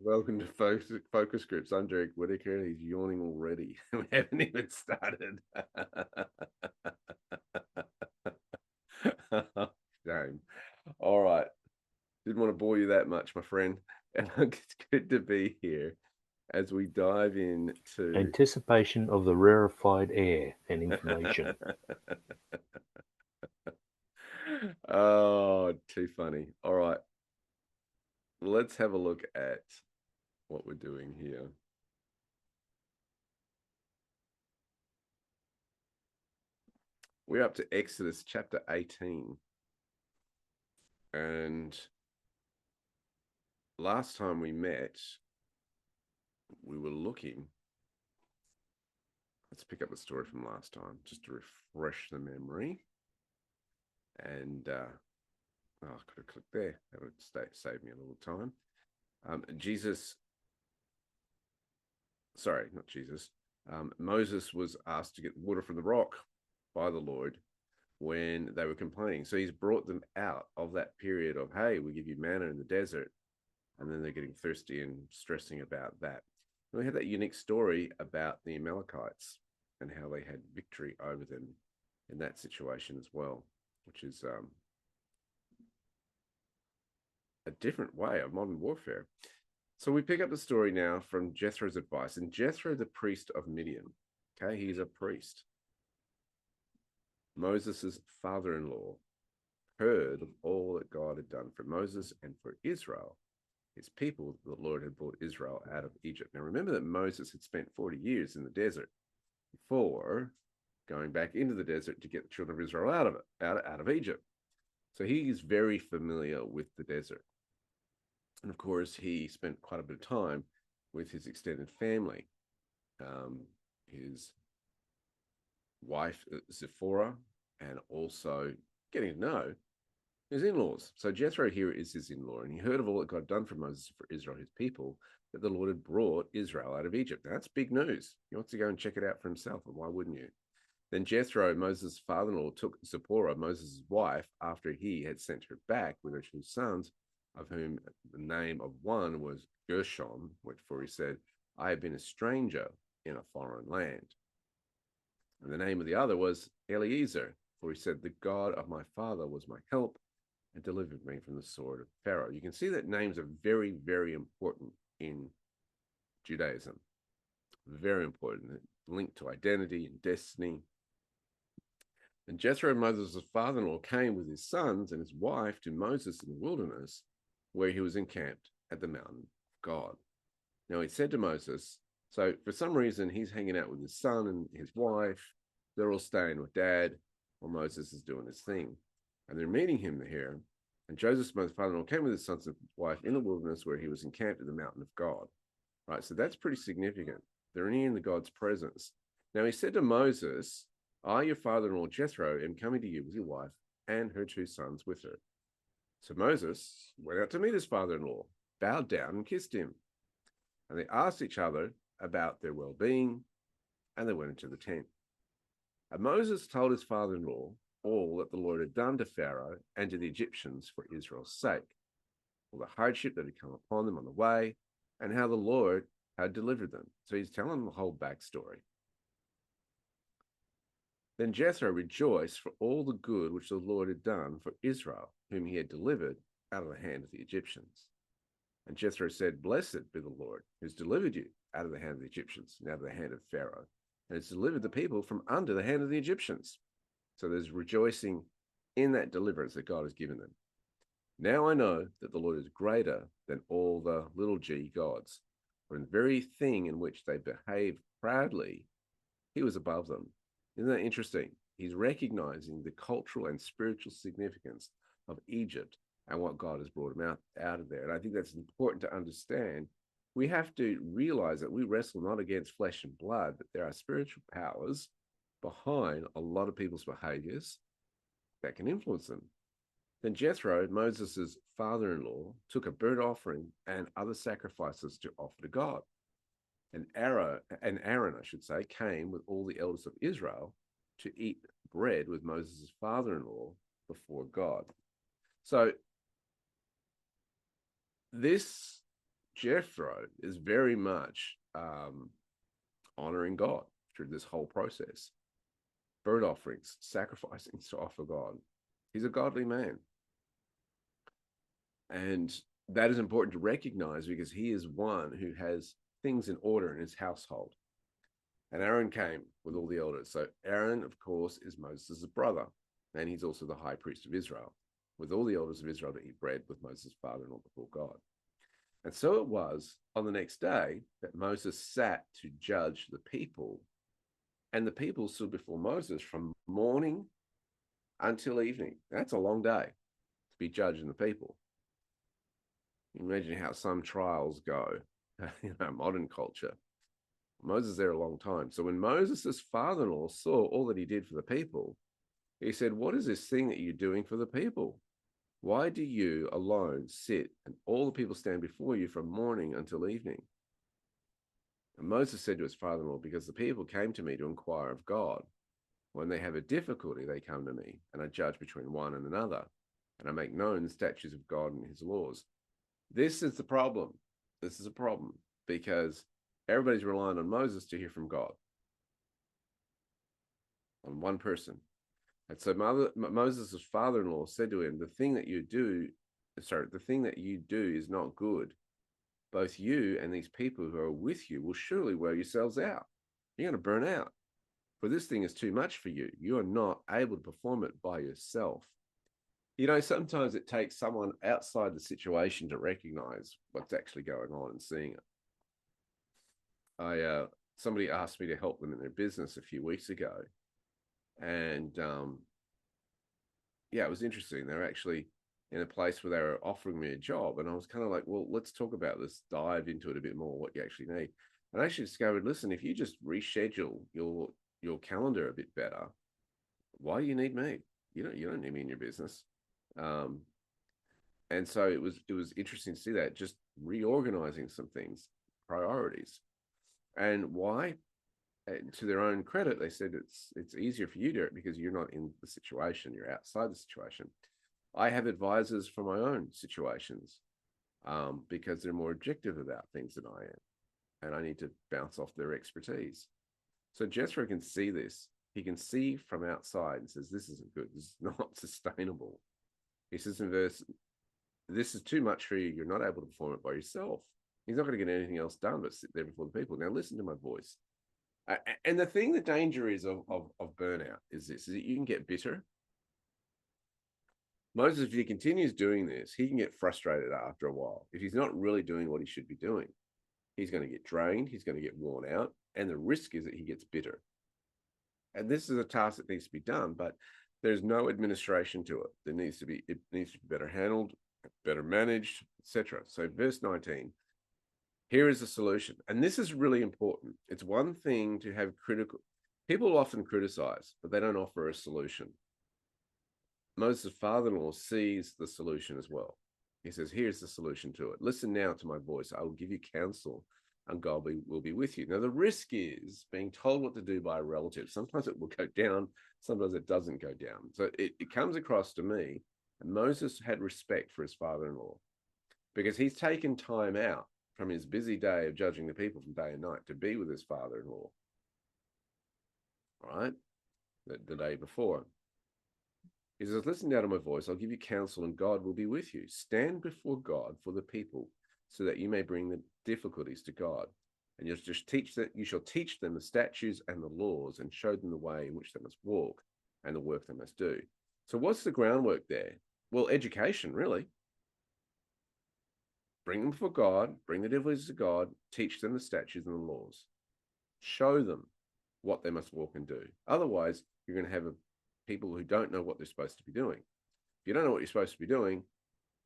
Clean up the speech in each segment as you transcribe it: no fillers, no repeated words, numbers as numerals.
Welcome to Focus Groups. I'm Derek Whitaker, and he's yawning already. We haven't even started. Shame. All right. Didn't want to bore you that much, my friend. And it's good to be here as we dive into. Anticipation of the rarefied air and information. Oh, too funny. All right. Let's have a look at what we're doing here. We're up to Exodus chapter 18. And last time we met, we were looking. Let's pick up the story from last time just to refresh the memory. And I could have clicked there. That would save me a little time. Not Jesus. Moses was asked to get water from the rock by the Lord when they were complaining. So he's brought them out of that period of, hey, we give you manna in the desert. And then they're getting thirsty and stressing about that. And we had that unique story about the Amalekites and how they had victory over them in that situation as well, which is a different way of modern warfare. So we pick up the story now from Jethro's advice. And Jethro, the priest of Midian, okay, he's a priest. Moses' father-in-law heard of all that God had done for Moses and for Israel, his people. The Lord had brought Israel out of Egypt. Now remember that Moses had spent 40 years in the desert before going back into the desert to get the children of Israel out of Egypt. So he's very familiar with the desert. And of course, he spent quite a bit of time with his extended family. His wife, Zipporah, and also getting to know his in-laws. So Jethro here is his in-law, and he heard of all that God had done for Moses and for Israel, his people, that the Lord had brought Israel out of Egypt. Now, that's big news. He wants to go and check it out for himself, and why wouldn't you? Then Jethro, Moses' father-in-law, took Zipporah, Moses' wife, after he had sent her back with her two sons, of whom the name of one was Gershom, for he said, I have been a stranger in a foreign land. And the name of the other was Eliezer, for he said, the God of my father was my help and delivered me from the sword of Pharaoh. You can see that names are very, very important in Judaism. Very important, linked to identity and destiny. And Jethro, Moses' father-in-law, came with his sons and his wife to Moses in the wilderness, where he was encamped at the mountain of God. Now he said to Moses, so for some reason he's hanging out with his son and his wife. They're all staying with dad while Moses is doing his thing. And they're meeting him here. And Joseph, my father-in-law, came with his sons and wife in the wilderness where he was encamped at the mountain of God. Right, so that's pretty significant. They're in the God's presence. Now he said to Moses, I, your father-in-law Jethro, am coming to you with your wife and her two sons with her. So Moses went out to meet his father-in-law, bowed down and kissed him. And they asked each other about their well-being, and they went into the tent. And Moses told his father-in-law all that the Lord had done to Pharaoh and to the Egyptians for Israel's sake, all the hardship that had come upon them on the way, and how the Lord had delivered them. So he's telling them the whole backstory. Then Jethro rejoiced for all the good which the Lord had done for Israel, whom he had delivered out of the hand of the Egyptians. And Jethro said, blessed be the Lord, who's delivered you out of the hand of the Egyptians and out of the hand of Pharaoh, and has delivered the people from under the hand of the Egyptians. So there's rejoicing in that deliverance that God has given them. Now I know that the Lord is greater than all the little g gods, for in the very thing in which they behaved proudly, he was above them. Isn't that interesting? He's recognizing the cultural and spiritual significance of Egypt and what God has brought them out of there. And I think that's important to understand. We have to realize that we wrestle not against flesh and blood, but there are spiritual powers behind a lot of people's behaviors that can influence them. Then Jethro, Moses' father-in-law, took a burnt offering and other sacrifices to offer to God. And Aaron, I should say, came with all the elders of Israel to eat bread with Moses' father-in-law before God. So this Jethro is very much honoring God through this whole process. Burnt offerings, sacrificing to offer God. He's a godly man. And that is important to recognize because he is one who has things in order in his household. And Aaron came with all the elders. So Aaron, of course, is Moses' brother, and he's also the high priest of Israel, with all the elders of Israel to eat bread with Moses' father-in-law before God. And so it was on the next day that Moses sat to judge the people, and the people stood before Moses from morning until evening. That's a long day to be judging the people. Imagine how some trials go, modern culture. Moses there a long time. So when Moses' father-in-law saw all that he did for the people, he said, what is this thing that you're doing for the people? Why do you alone sit and all the people stand before you from morning until evening? And Moses said to his father-in-law, because the people came to me to inquire of God. When they have a difficulty, they come to me, and I judge between one and another, and I make known the statutes of God and his laws. This is the problem. This is a problem because everybody's relying on Moses to hear from God, on one person. And so Moses' father-in-law said to him, the thing that you do is not good. Both you and these people who are with you will surely wear yourselves out. You're going to burn out. For this thing is too much for you. You are not able to perform it by yourself. Sometimes it takes someone outside the situation to recognize what's actually going on and seeing it. Somebody asked me to help them in their business a few weeks ago, and it was interesting. They're actually in a place where they were offering me a job, and I was kind of like, well, let's talk about this, dive into it a bit more, what you actually need. And I actually discovered, listen, if you just reschedule your calendar a bit better, why do you need me? You don't need me in your business. And so it was interesting to see that, just reorganizing some things, priorities. And why? To their own credit, they said it's easier for you to do it because you're not in the situation, you're outside the situation. I have advisors for my own situations because they're more objective about things than I am, and I need to bounce off their expertise. So Jethro can see this. He can see from outside and says, this isn't good. This is not sustainable. He says in verse, this is too much for you. You're not able to perform it by yourself. He's not going to get anything else done but sit there before the people. Now listen to my voice. And the danger is of burnout is this, is that you can get bitter. Moses, if he continues doing this, he can get frustrated after a while. If he's not really doing what he should be doing, he's going to get drained, he's going to get worn out, and the risk is that he gets bitter. And this is a task that needs to be done, but there's no administration to it. It needs to be better handled, better managed, etc. So verse 19, here is the solution. And this is really important. It's one thing to have people often criticize, but they don't offer a solution. Moses' father-in-law sees the solution as well. He says, here's the solution to it. Listen now to my voice. I will give you counsel and God will be with you. Now, the risk is being told what to do by a relative. Sometimes it will go down, sometimes it doesn't go down. So it comes across to me, and Moses had respect for his father-in-law because he's taken time out from his busy day of judging the people from day and night to be with his father-in-law, right? The day before. He says, listen now to my voice. I'll give you counsel and God will be with you. Stand before God for the people so that you may bring the difficulties to God. And you shall teach them the statutes and the laws and show them the way in which they must walk and the work they must do. So what's the groundwork there? Well, education, really. Bring them before God, bring the difficulties to God, teach them the statutes and the laws. Show them what they must walk and do. Otherwise, you're going to have people who don't know what they're supposed to be doing. If you don't know what you're supposed to be doing,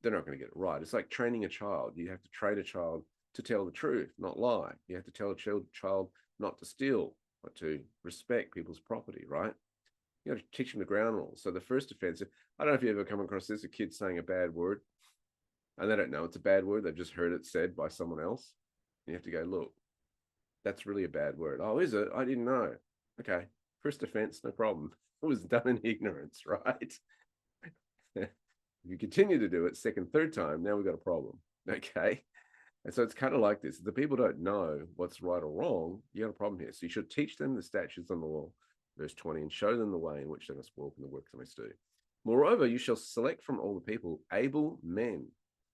they're not going to get it right. It's like training a child. You have to train a child to tell the truth, not lie. You have to tell a child not to steal, but to respect people's property, right? You have to teach them the ground rules. So the first offense, I don't know if you ever come across this, a kid saying a bad word, and they don't know it's a bad word. They've just heard it said by someone else. You have to go, look, that's really a bad word. Oh, is it? I didn't know. Okay, first offense, no problem. It was done in ignorance, right? If you continue to do it second, third time, now we've got a problem. Okay. And so it's kind of like this. If the people don't know what's right or wrong, you got a problem here. So you should teach them the statutes on the law, verse 20, and show them the way in which they must walk and the works they must do. Moreover, you shall select from all the people able men,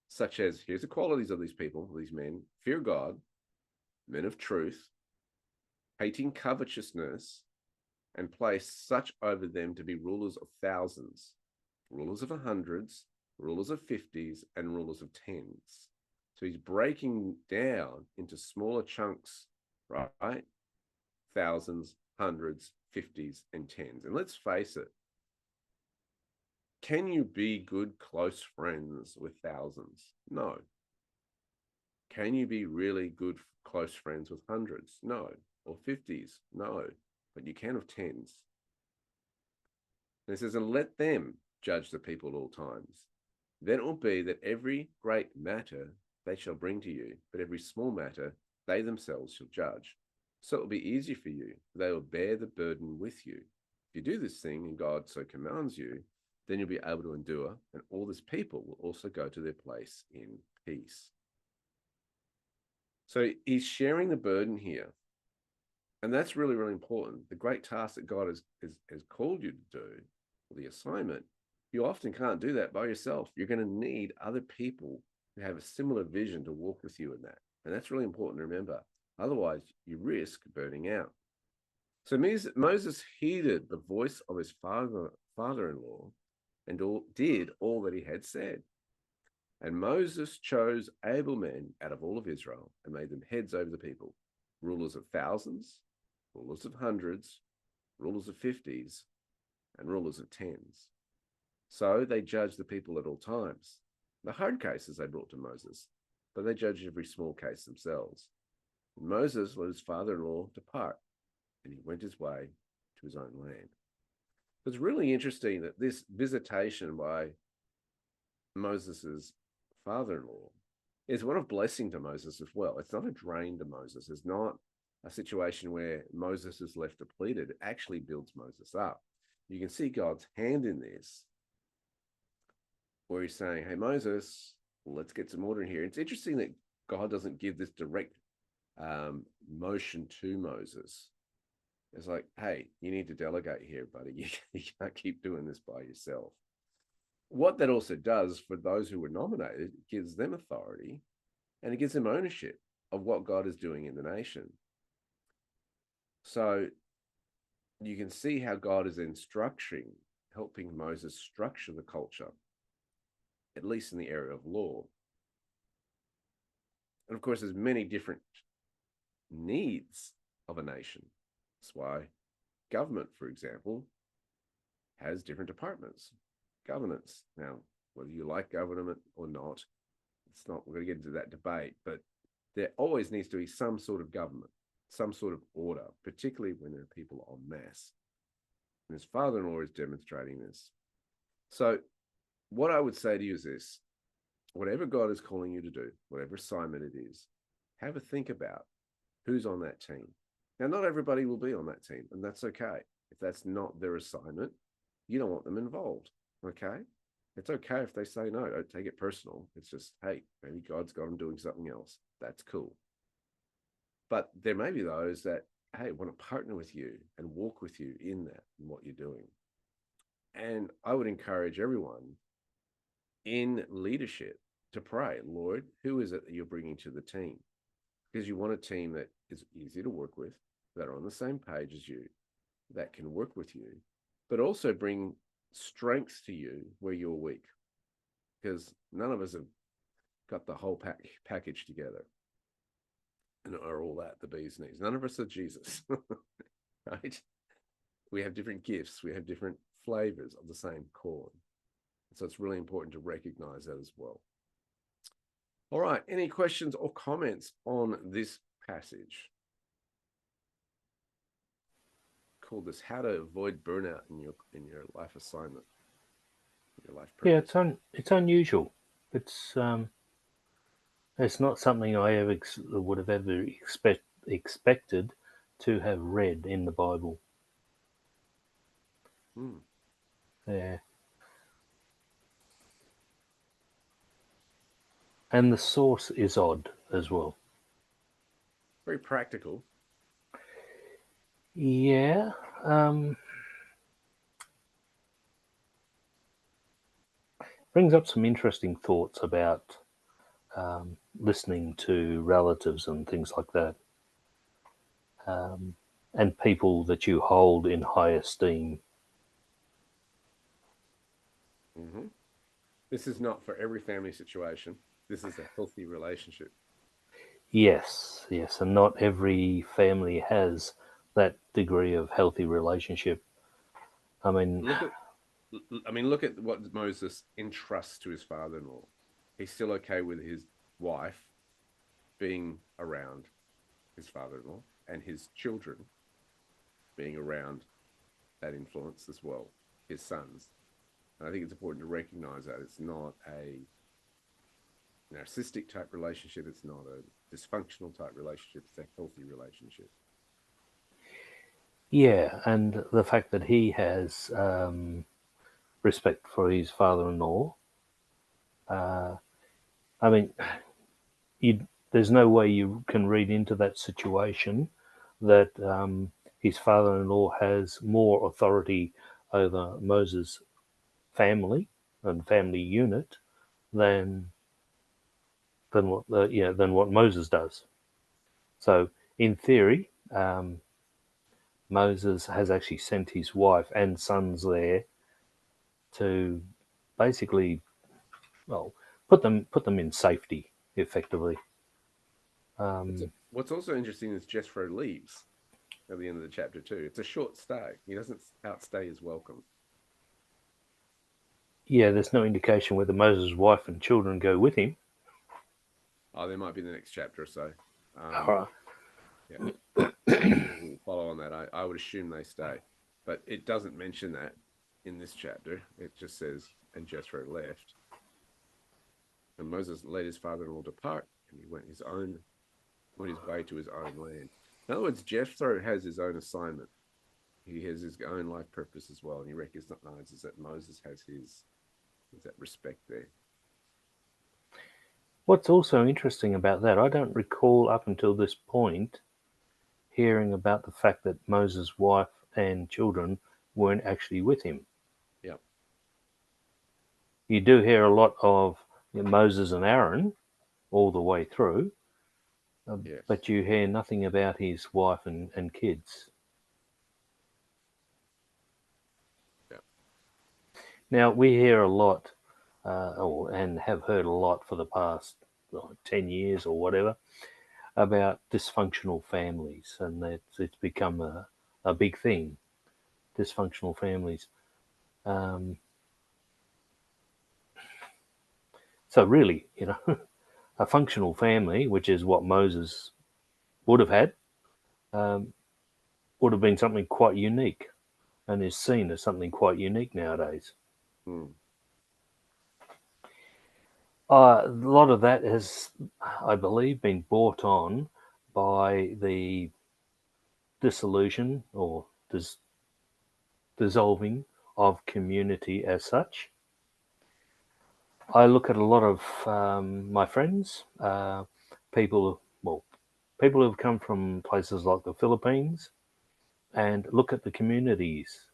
such as, here's the qualities of these people, these men: fear God, men of truth, hating covetousness, and place such over them to be rulers of thousands, rulers of hundreds, rulers of fifties, and rulers of tens. So he's breaking down into smaller chunks, right? Thousands, hundreds, fifties, and tens. And let's face it, can you be good, close friends with thousands? No. Can you be really good, close friends with hundreds? No. Or fifties? No. But you can of tens. And it says, and let them judge the people at all times. Then it will be that every great matter they shall bring to you, but every small matter they themselves shall judge. So it will be easier for you. They will bear the burden with you. If you do this thing and God so commands you, then you'll be able to endure, and all this people will also go to their place in peace. So he's sharing the burden here. And that's really, really important. The great task that God has called you to do, or the assignment, you often can't do that by yourself. You're going to need other people who have a similar vision to walk with you in that. And that's really important to remember. Otherwise, you risk burning out. So Moses heeded the voice of his father-in-law and did all that he had said. And Moses chose able men out of all of Israel and made them heads over the people, rulers of thousands, rulers of hundreds, rulers of fifties, and rulers of tens. So they judged the people at all times. The hard cases they brought to Moses, but they judged every small case themselves. And Moses let his father-in-law depart, and he went his way to his own land. It's really interesting that this visitation by Moses's father-in-law is one of blessing to Moses as well. It's not a drain to Moses. It's not a situation where Moses is left depleted. It actually builds Moses up. You can see God's hand in this, where he's saying, hey, Moses, let's get some order in here. It's interesting that God doesn't give this direct motion to Moses. It's like, hey, you need to delegate here, buddy. You can't keep doing this by yourself. What that also does for those who were nominated, it gives them authority and it gives them ownership of what God is doing in the nation. So you can see how God is then helping Moses structure the culture, at least in the area of law. And of course, there's many different needs of a nation. That's why government, for example, has different departments, governance. Now, whether you like government or not, we're going to get into that debate, but there always needs to be some sort of government, some sort of order, particularly when there are people en masse. And his father-in-law is demonstrating this. So what I would say to you is this: whatever God is calling you to do, whatever assignment it is, have a think about who's on that team. Now, not everybody will be on that team, and that's okay. If that's not their assignment, you don't want them involved, okay? It's okay if they say no. Don't take it personal. It's just, hey, maybe God's got them doing something else. That's cool. But there may be those that, hey, want to partner with you and walk with you in that and what you're doing. And I would encourage everyone in leadership to pray, Lord, who is it that you're bringing to the team? Because you want a team that is easy to work with, that are on the same page as you, that can work with you, but also bring strengths to you where you're weak. Because none of us have got the whole package together and are all that, the bee's knees. None of us are Jesus, right? We have different gifts. We have different flavors of the same corn. So it's really important to recognize that as well. All right, any questions or comments on this passage? Called this "How to Avoid Burnout in Your Life Assignment." Your life purpose. Yeah, it's unusual. It's not something I would have ever expected to have read in the Bible. Yeah. And the source is odd as well. Very practical. Yeah. Brings up some interesting thoughts about listening to relatives and things like that, and people that you hold in high esteem. Hmm. This is not for every family situation. This is a healthy relationship. Yes, yes, and not every family has that degree of healthy relationship. I mean, Look at, look at what Moses entrusts to his father-in-law. He's still okay with his wife being around his father-in-law and his children being around that influence as well, his sons. And I think it's important to recognize that it's not a narcissistic type relationship. It's not a dysfunctional type relationship. It's a healthy relationship. yeah, and the fact that he has respect for his father-in-law. I mean, there's no way you can read into that situation that his father-in-law has more authority over Moses' family and family unit than than what Moses does. So, in theory, Moses has actually sent his wife and sons there to basically, well, put them in safety effectively. What's also interesting is Jethro leaves at the end of the chapter too. It's a short stay. He doesn't outstay his welcome. Yeah, there's no indication whether Moses' wife and children go with him. Oh, there might be the next chapter or so. Uh, Yeah, we'll follow on that. I would assume they stay, but it doesn't mention that in this chapter. It just says, and Jethro left. And Moses let his father-in-law depart, and he went his way to his own land. In other words, Jethro has his own assignment. He has his own life purpose as well, and he recognizes that Moses has his. There's that respect there. what's also interesting about that, I don't recall up until this point hearing about the fact that Moses' wife and children weren't actually with him. Yeah. You do hear a lot of Moses and Aaron all the way through, Yes. but you hear nothing about his wife and kids. Yeah. Now, we hear a lot, and have heard a lot for the past 10 years or whatever, about dysfunctional families, and it's become a big thing, dysfunctional families. Um, so really, a functional family, which is what Moses would have had, um, would have been something quite unique, and is seen as something quite unique nowadays. Hmm. A lot of that has, I believe, been brought on by the dissolution or dissolving of community as such. I look at a lot of my friends, people, well, people who have come from places like the Philippines, and look at the communities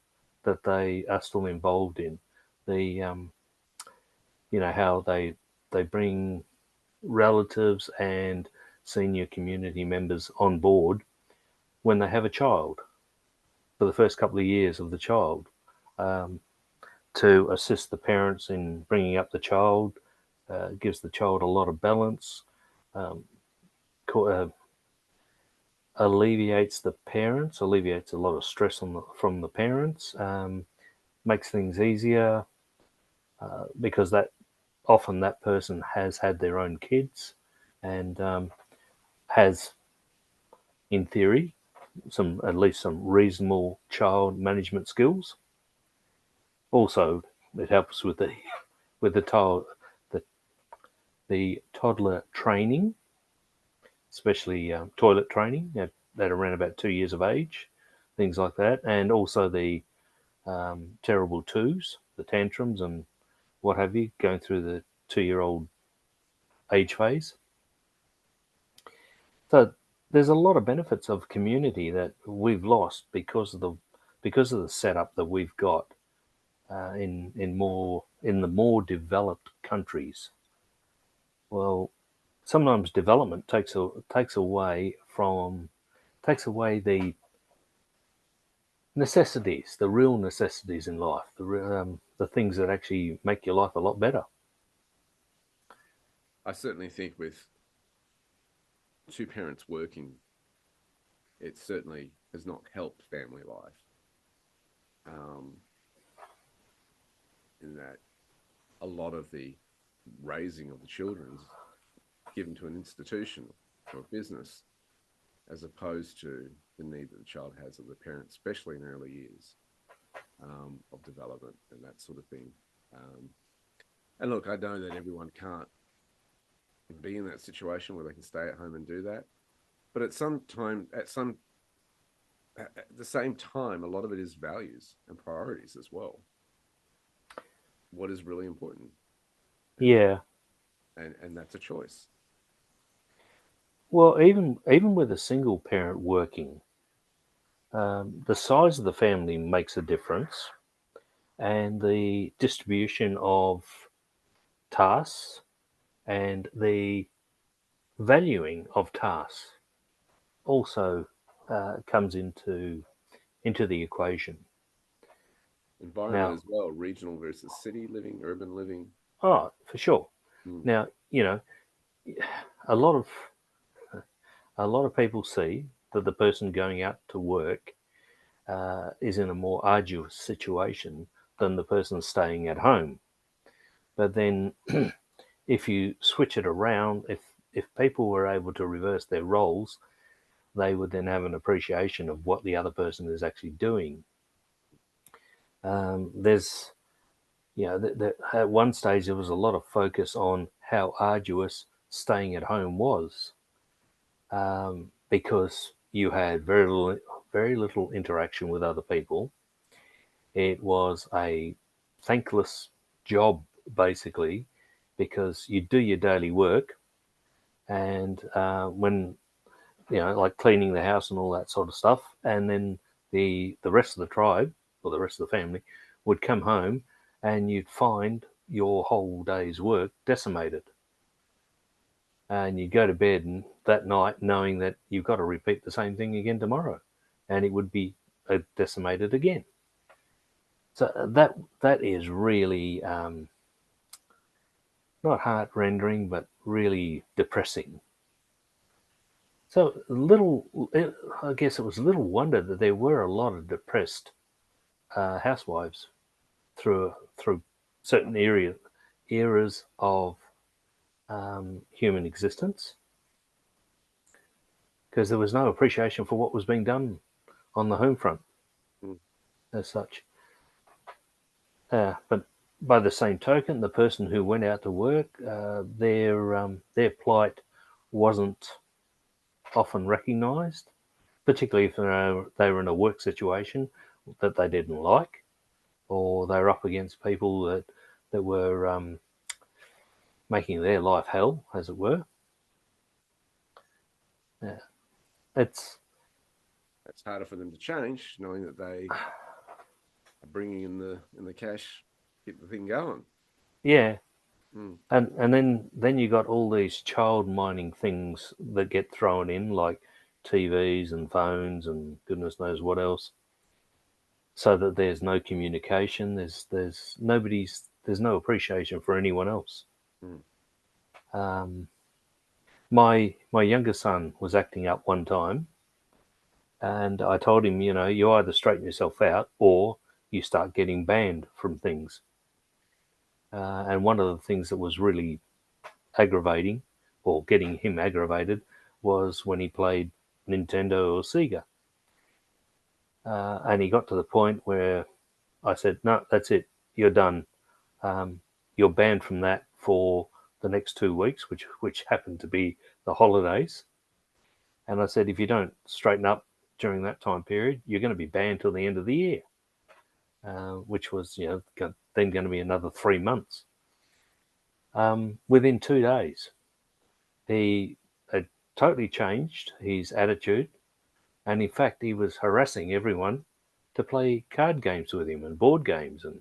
that they are still involved in. The how they bring relatives and senior community members on board when they have a child for the first couple of years of the child, um, to assist the parents in bringing up the child. Gives the child a lot of balance, um, alleviates a lot of stress from the parents, makes things easier, because that often that person has had their own kids, and has, in theory, at least some reasonable child management skills. Also, it helps with the child the the toddler training, especially toilet training at around about 2 years of age, things like that, and also the terrible twos, the tantrums and what have you, going through the 2-year-old age phase. So there's a lot of benefits of community that we've lost because of the setup that we've got in the more developed countries. Well, sometimes development takes away the necessities, the real necessities in life, the things that actually make your life a lot better. I certainly think with two parents working, it certainly has not helped family life. In that a lot of the raising of the children is given to an institution or a business as opposed to the need that the child has of the parent, especially in early years of development and that sort of thing. And look, I know that everyone can't be in that situation where they can stay at home and do that, but at the same time, a lot of it is values and priorities as well. What is really important? And, Yeah. and that's a choice. Well, even with a single parent working, the size of the family makes a difference, and the distribution of tasks and the valuing of tasks also comes into the equation. Environment Now, as well, regional versus city living, urban living. oh, for sure. Mm. Now, a lot of people see that the person going out to work is in a more arduous situation than the person staying at home. But then, if you switch it around, if people were able to reverse their roles, they would then have an appreciation of what the other person is actually doing. There's, at one stage there was a lot of focus on how arduous staying at home was, because you had very little interaction with other people. It was a thankless job, basically, because you do your daily work, and when like cleaning the house and all that sort of stuff, and then the rest of the tribe or the rest of the family would come home, and you'd find your whole day's work decimated, and you'd go to bed that night knowing that you've got to repeat the same thing again tomorrow, and it would be decimated again. So that is really not heart rendering, but really depressing. So I guess it was little wonder that there were a lot of depressed housewives through certain eras of human existence, because there was no appreciation for what was being done on the home front Mm. as such. But by the same token, the person who went out to work, their plight wasn't often recognised, particularly if they were in a work situation that they didn't like, or they were up against people that were making their life hell, as it were. Yeah, it's It's harder for them to change, knowing that they are bringing in the cash, keep the thing going. yeah, Mm. and then you got all these child mining things that get thrown in, like TVs and phones and goodness knows what else, so that there's no communication. There's no appreciation for anyone else. Mm. Um, my younger son was acting up one time, and I told him, you either straighten yourself out or you start getting banned from things. And one of the things that was really aggravating, or getting him aggravated, was when he played Nintendo or Sega. And he got to the point where I said, no, that's it, you're done. Um, you're banned from that for the next 2 weeks, which happened to be the holidays. And I said, if you don't straighten up during that time period, you're going to be banned till the end of the year, which was, then going to be another 3 months. Within 2 days, he had totally changed his attitude, and in fact, he was harassing everyone to play card games with him and board games and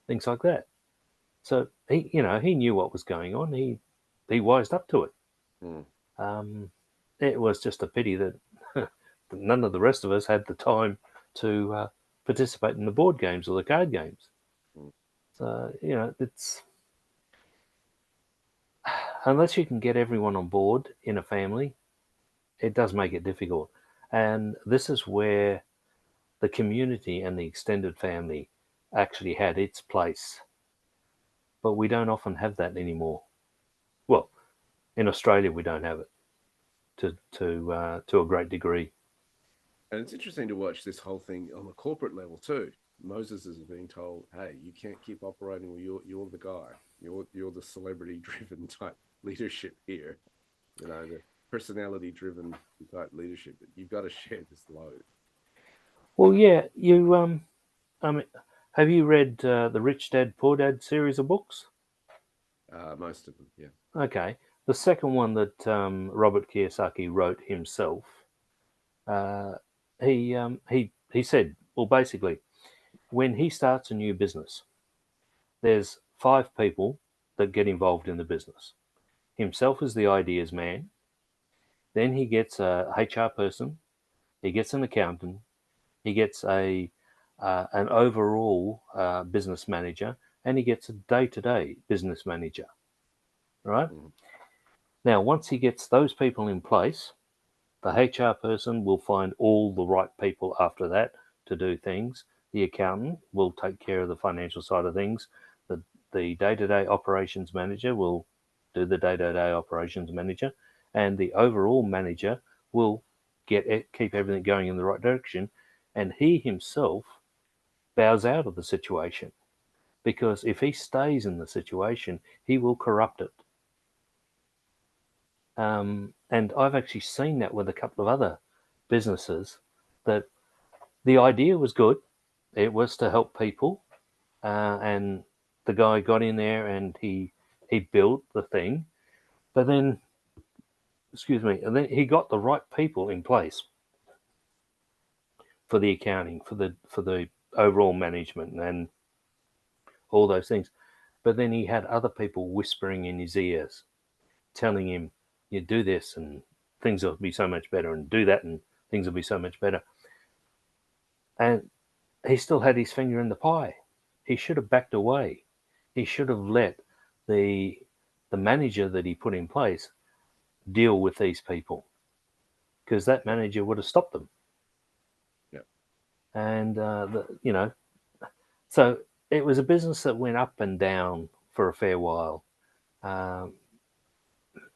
things like that. So he knew what was going on. He wised up to it. Mm. It was just a pity that none of the rest of us had the time to participate in the board games or the card games. Mm. So it's unless you can get everyone on board in a family, it does make it difficult. And this is where the community and the extended family actually had its place. But we don't often have that anymore. Well, in Australia, we don't have it to a great degree. And it's interesting to watch this whole thing on a corporate level too. Moses is being told, "Hey, you can't keep operating. Well, you're the guy. You're the celebrity-driven type leadership here. The personality-driven type leadership. You've got to share this load." Well, yeah, I mean, have you read the Rich Dad Poor Dad series of books? Most of them, yeah. Okay, the second one that Robert Kiyosaki wrote himself, uh, he said, well, basically, when he starts a new business, there's 5 people that get involved in the business. Himself is the ideas man. Then he gets a HR person. He gets an accountant. He gets an overall business manager, and he gets a day-to-day business manager. Right Mm. now, once he gets those people in place, the HR person will find all the right people after that to do things. The accountant will take care of the financial side of things. The day-to-day operations manager will do the day-to-day operations manager, and the overall manager will keep everything going in the right direction. And he himself bows out of the situation, because if he stays in the situation, he will corrupt it. And I've actually seen that with a couple of other businesses, that the idea was good. It was to help people, and the guy got in there and he built the thing. But then, excuse me, and then he got the right people in place for the accounting, for the overall management, and all those things. But then he had other people whispering in his ears, telling him, "You do this, and things will be so much better, and do that, and things will be so much better." And he still had his finger in the pie. He should have backed away. He should have let the the manager that he put in place deal with these people, because that manager would have stopped them. Yeah. And so it was a business that went up and down for a fair while. Um,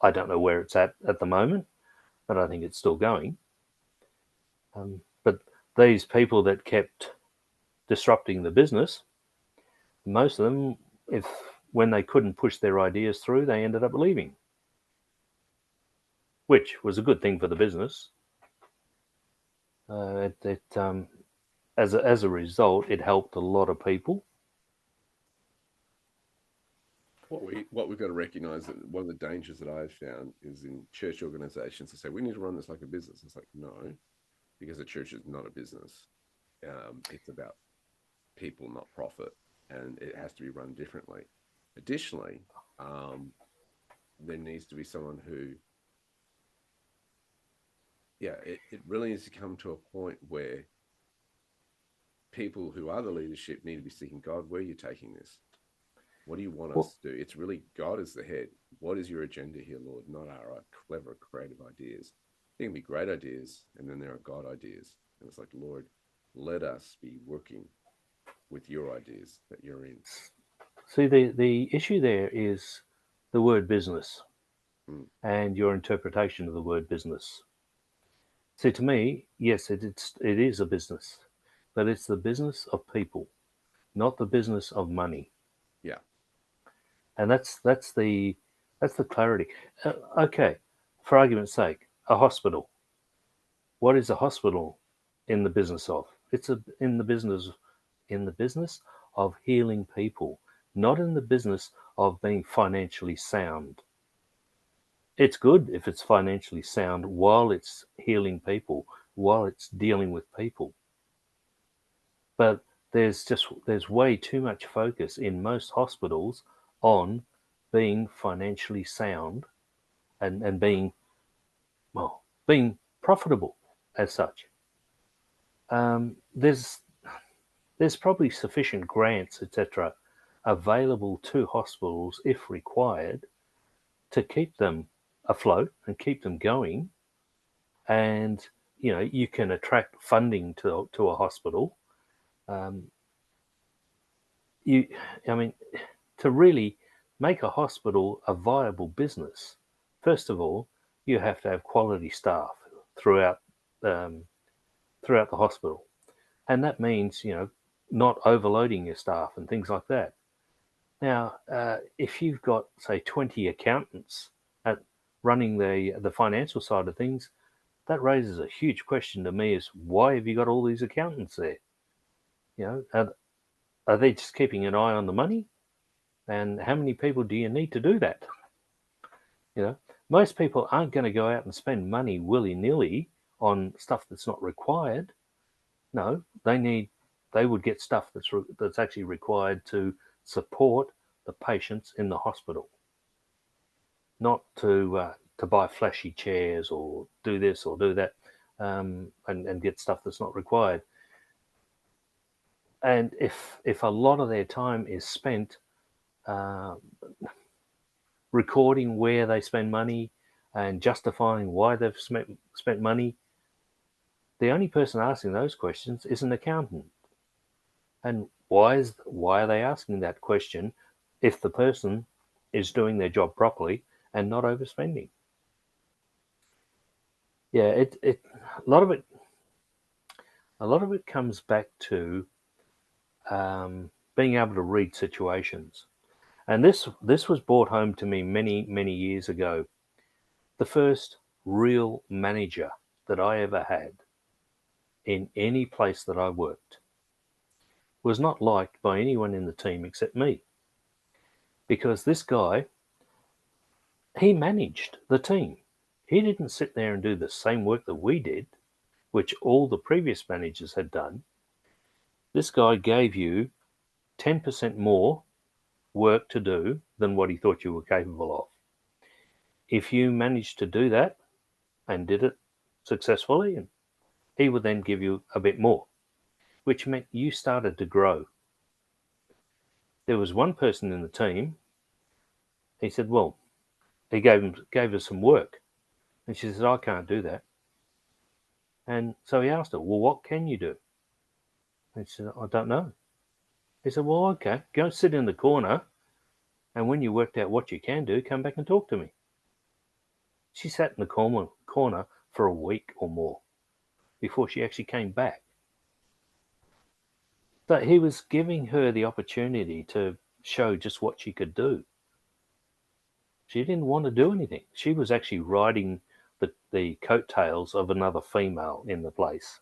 I don't know where it's at the moment, but I think it's still going. But these people that kept disrupting the business, most of them, if when they couldn't push their ideas through, they ended up leaving, which was a good thing for the business. As a result, it helped a lot of people. What we've got to recognize, that one of the dangers that I've found is in church organizations to say we need to run this like a business. It's like, no, because the church is not a business. It's about people, not profit, and it has to be run differently. Additionally, there needs to be someone who, yeah, it really needs to come to a point where people who are the leadership need to be seeking, God, where are you taking this? What do you want Well, us to do? It's really God is the head. What is your agenda here, Lord? Not our clever, creative ideas. There can be great ideas, and then there are God ideas. And it's like, Lord, let us be working with your ideas that you're in. see, the issue there is the word business Mm. and your interpretation of the word business. See, to me, yes, it is a business, but it's the business of people, not the business of money. Yeah. And that's the clarity. Okay, for argument's sake, a hospital. What is a hospital in the business of? It's in the business of healing people, not in the business of being financially sound. it's good if it's financially sound while it's healing people, while it's dealing with people. But there's way too much focus in most hospitals on being financially sound and being profitable as such. There's probably sufficient grants, etc., available to hospitals if required to keep them afloat and keep them going. And you can attract funding to a hospital. To really make a hospital a viable business, first of all, you have to have quality staff throughout the hospital, and that means not overloading your staff and things like that. Now, if you've got, say, 20 accountants at running the financial side of things, that raises a huge question to me: is why have you got all these accountants there? Are they just keeping an eye on the money? And how many people do you need to do that? Most people aren't going to go out and spend money willy-nilly on stuff that's not required. No, they would get stuff that's actually required to support the patients in the hospital, not to buy flashy chairs or do this or do that, and get stuff that's not required. And if a lot of their time is spent recording where they spend money and justifying why they've spent money, the only person asking those questions is an accountant. And why are they asking that question if the person is doing their job properly and not overspending? Yeah, a lot of it comes back to being able to read situations. And this was brought home to me many, many years ago. The first real manager that I ever had in any place that I worked was not liked by anyone in the team except me. Because this guy, he managed the team. He didn't sit there and do the same work that we did, which all the previous managers had done. This guy gave you 10% more work to do than what he thought you were capable of. If you managed to do that and did it successfully, and he would then give you a bit more, which meant you started to grow. There was one person in the team, he said, well, he gave us some work. And she said, I can't do that. And so he asked her, well, what can you do? And she said, I don't know. He said, well, okay, go sit in the corner, and when you worked out what you can do, come back and talk to me. She sat in the corner for a week or more before she actually came back. But he was giving her the opportunity to show just what she could do. She didn't want to do anything. She was actually riding the coattails of another female in the place.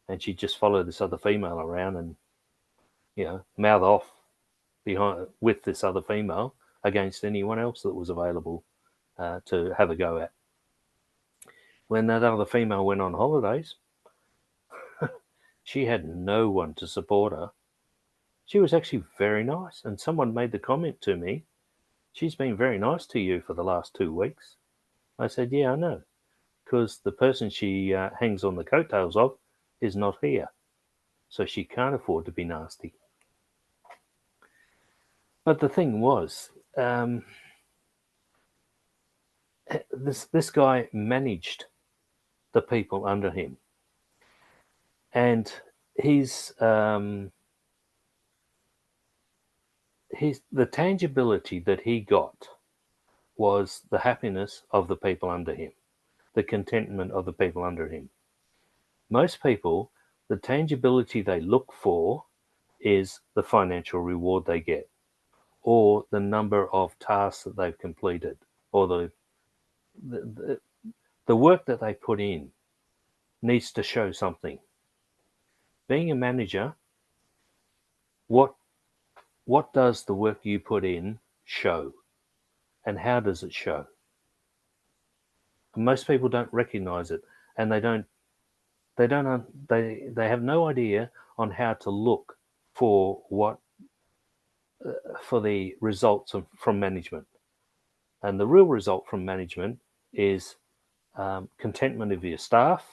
And she just followed this other female around and, mouth off with this other female against anyone else that was available to have a go at. When that other female went on holidays, she had no one to support her. She was actually very nice. And someone made the comment to me, she's been very nice to you for the last 2 weeks. I said, yeah, I know. Because the person she hangs on the coattails of is not here. So she can't afford to be nasty. But the thing was, this guy managed the people under him. And the tangibility that he got was the happiness of the people under him, the contentment of the people under him. Most people, the tangibility they look for is the financial reward they get, or the number of tasks that they've completed, or the work that they put in needs to show something. Being a manager, what does the work you put in show? And how does it show? Most people don't recognize it, and they have no idea on how to look for for the results from management. And the real result from management is contentment of your staff,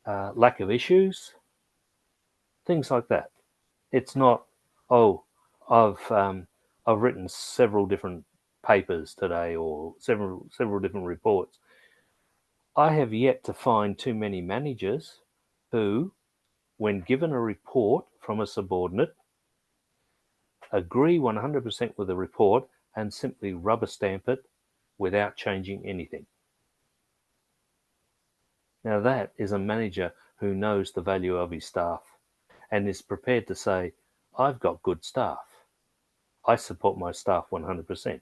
lack of issues, things like that. It's not, oh, I've written several different papers today or several different reports. I have yet to find too many managers who, when given a report from a subordinate, agree 100% with the report and simply rubber stamp it without changing anything. Now that is a manager who knows the value of his staff and is prepared to say, I've got good staff. I support my staff 100%.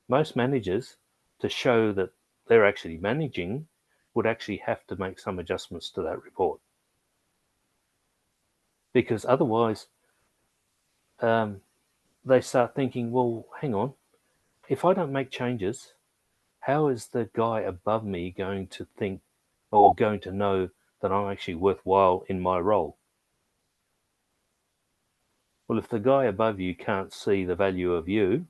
Most managers, to show that they're actually managing, would actually have to make some adjustments to that report. Because otherwise, they start thinking, well, hang on, if I don't make changes, how is the guy above me going to think or going to know that I'm actually worthwhile in my role? Well, if the guy above you can't see the value of you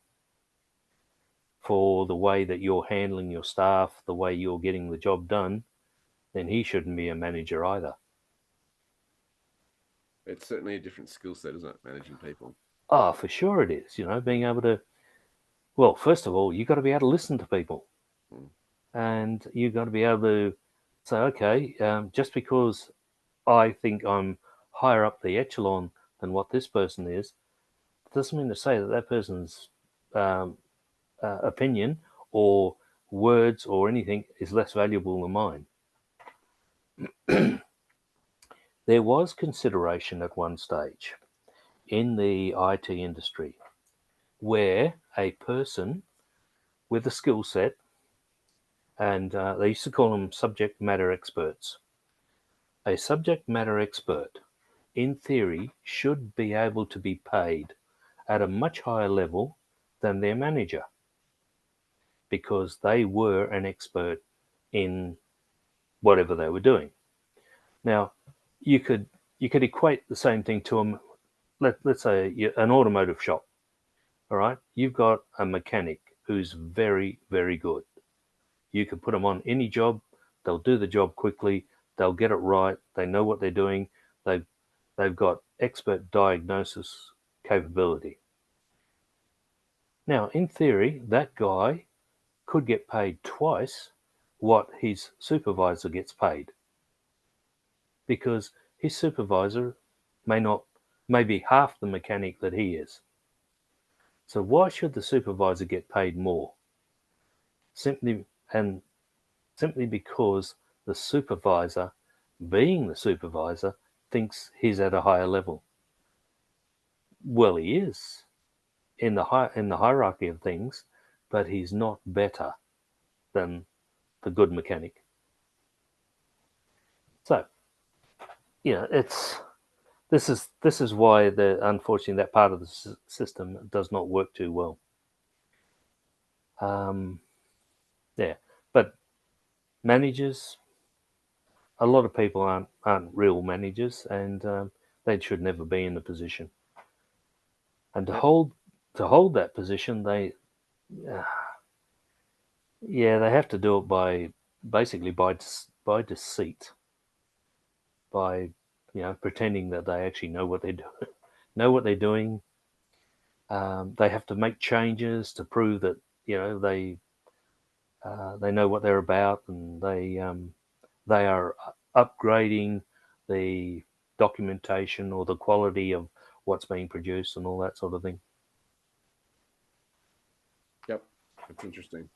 for the way that you're handling your staff, the way you're getting the job done, then he shouldn't be a manager either. It's certainly a different skill set, isn't it? Managing people. Oh, for sure it is. Being able to, well, first of all, you've got to be able to listen to people. And you've got to be able to say, okay, just because I think I'm higher up the echelon than what this person is, doesn't mean to say that that person's opinion or words or anything is less valuable than mine. There was consideration at one stage in the IT industry where a person with a skill set, and they used to call them subject matter experts. A subject matter expert, in theory, should be able to be paid at a much higher level than their manager because they were an expert in whatever they were doing. Now, you could equate the same thing to them. Let's say an automotive shop. All right, you've got a mechanic who's very, very good. You can put them on any job; they'll do the job quickly. They'll get it right. They know what they're doing. They've got expert diagnosis capability. Now, in theory, that guy could get paid twice what his supervisor gets paid, because his supervisor may be half the mechanic that he is. So why should the supervisor get paid more? Simply because the supervisor, being the supervisor, thinks he's at a higher level. Well, he is in the hierarchy of things, but he's not better than the good mechanic. So, this is why unfortunately that part of the system does not work too well. Yeah, but managers, a lot of people aren't real managers, and they should never be in the position. And to hold that position, they have to do it by deceit, by pretending that they actually know what they're doing. They have to make changes to prove that they know what they're about, and they are upgrading the documentation or the quality of what's being produced and all that sort of thing. Yep, that's interesting.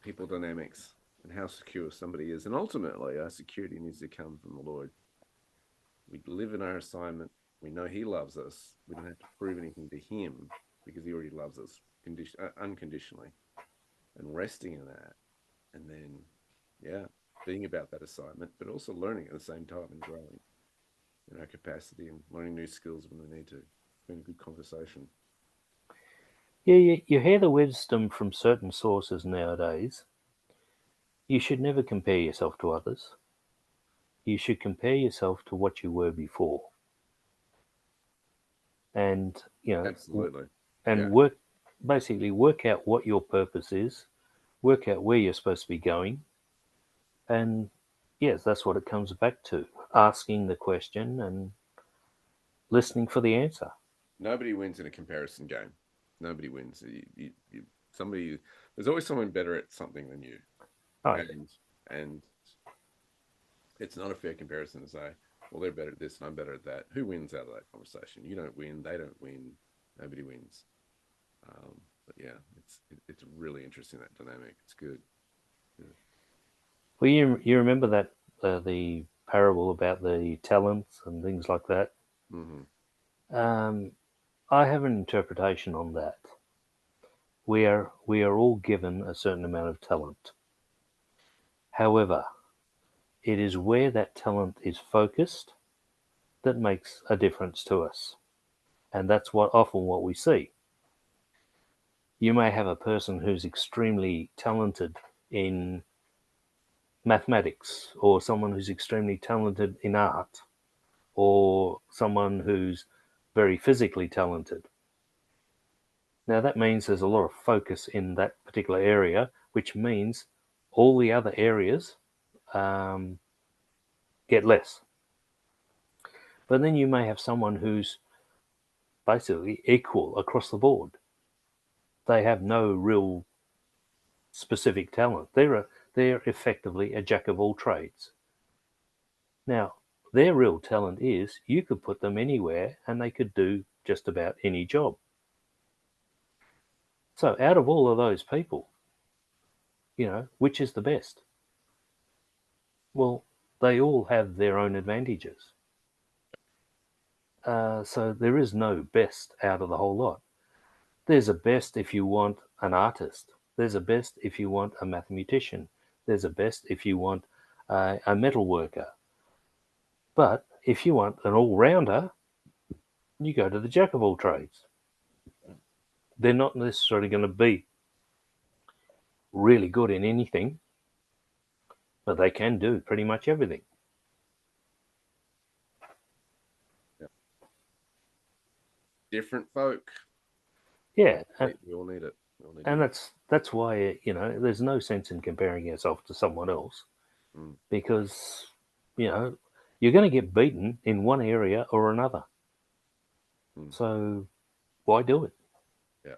People dynamics and how secure somebody is, and ultimately, our security needs to come from the Lord. We live in our assignment. We know He loves us. We don't have to prove anything to Him because He already loves us unconditionally, and resting in that, and then being about that assignment, but also learning at the same time and growing in our capacity and learning new skills when we need to. It's been a good conversation. Yeah, you hear the wisdom from certain sources nowadays you should never compare yourself to others. You should compare yourself to what you were before. And, Absolutely. and Yeah. basically work out what your purpose is, work out where you're supposed to be going. And yes, that's what it comes back to, asking the question and listening for the answer. Nobody wins in a comparison game. Nobody wins. Somebody, there's always someone better at something than you, Oh, and it's not a fair comparison to say, well, they're better at this and I'm better at that. Who wins out of that conversation? You don't win. They don't win. Nobody wins. But yeah, it's really interesting, that dynamic. It's good. Yeah. well, you remember that the parable about the talents and things like that. Mm-hmm. I have an interpretation on that. We are all given a certain amount of talent. However, it is where that talent is focused that makes a difference to us, and that's what we see. You may have a person who's extremely talented in mathematics, or someone who's extremely talented in art, or someone who's very physically talented. Now, that means there's a lot of focus in that particular area, which means all the other areas um, get less. But then you may have someone who's basically equal across the board. They have no real specific talent. They're effectively a jack of all trades. Now, their real talent is you could put them anywhere and they could do just about any job. So out of all of those people, which is the best? Well, they all have their own advantages. So there is no best out of the whole lot. There's a best if you want an artist. There's a best if you want a mathematician. There's a best if you want a metal worker. But if you want an all-rounder, you go to the jack of all trades. They're not necessarily going to be really good in anything, but they can do pretty much everything. Yeah. Different folk. Yeah, We all need it. We all need and it. that's why there's no sense in comparing yourself to someone else, Mm. because you know you're going to get beaten in one area or another. Mm. So why do it? Yeah.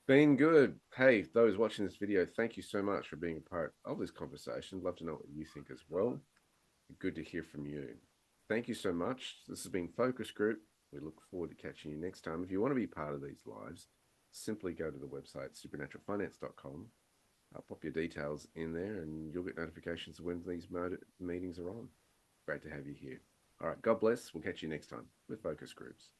Been good. Hey, those watching this video, thank you so much for being a part of this conversation. Love to know what you think as well. Good to hear from you. Thank you so much. This has been Focus Group. We look forward to catching you next time. If you want to be part of these lives, simply go to the website supernaturalfinance.com. I'll pop your details in there and you'll get notifications when these meetings are on. Great to have you here. All right. God bless. We'll catch you next time with Focus Groups.